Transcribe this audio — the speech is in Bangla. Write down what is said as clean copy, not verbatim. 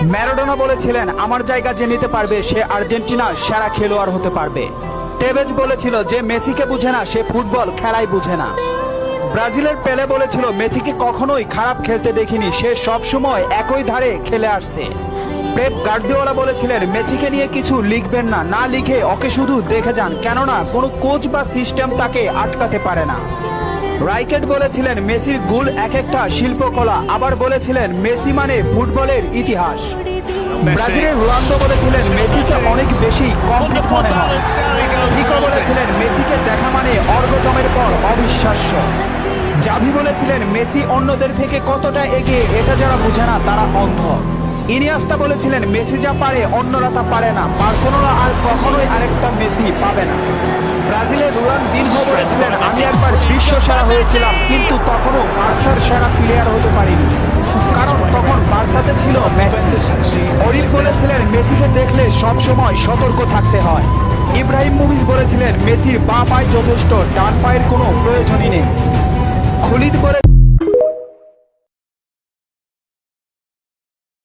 ম্যারাডোনা বলেছিলেন, আমার জায়গা যে নিতে পারবে সে আর্জেন্টিনার সেরা খেলোয়াড় হতে পারবে। টেভেজ বলেছিল, যে মেসিকে বুঝে না সে ফুটবল খেলাই বুঝে না। ব্রাজিলের পেলে বলেছিল, মেসিকে কখনোই খারাপ খেলতে দেখিনি, সে সবসময় একই ধারে খেলে আসছে। পেপ গার্দিওলা বলেছিলেন, মেসিকে নিয়ে কিছু লিখবেন না, না লিখে ওকে শুধু দেখে যান, কেননা কোনো কোচ বা সিস্টেম তাকে আটকাতে পারে না। রাইকেট বলেছিলেন, মেসির গোল এক একটা শিল্পকলা। আবার বলেছিলেন, মেসি মানে ফুটবলের ইতিহাস। ব্রাজিলের রোনালদো বলেছিলেন, মেসিকে অনেক বেশি কমপ্লিট মনে হয়। ফিকো বলেছিলেন, মেসিকে দেখা মানে অর্গজমের পর অবিশ্বাস্য। জাভি বলেছিলেন, মেসি অন্যদের থেকে কতটা এগিয়ে এটা যারা বুঝে না তারা অন্ধ। ইনিয়েস্তা বলেছিলেন, মেসি যা পারে অন্যরা তা পারে না, বার্সেলোনা আর কখনোই আরেকটা মেসি পাবে না। ব্রাজিলের রোনালদিনহো বলেছিলেন, আমি একবার বিশ্ব সেরা হয়েছিলাম, কিন্তু তখনও বার্সার সেরা প্লেয়ার হতে পারিনি, কারণ তখন বার্সাতে ছিল মেসি। অরিফ বলেছিলেন, মেসিকে দেখলে সবসময় সতর্ক থাকতে হয়। ইব্রাহিম মুভিজ বলেছিলেন, মেসির বাঁ পায়ে যথেষ্ট, ডান পায়ের কোনো প্রয়োজনই নেই। খলিদ বলে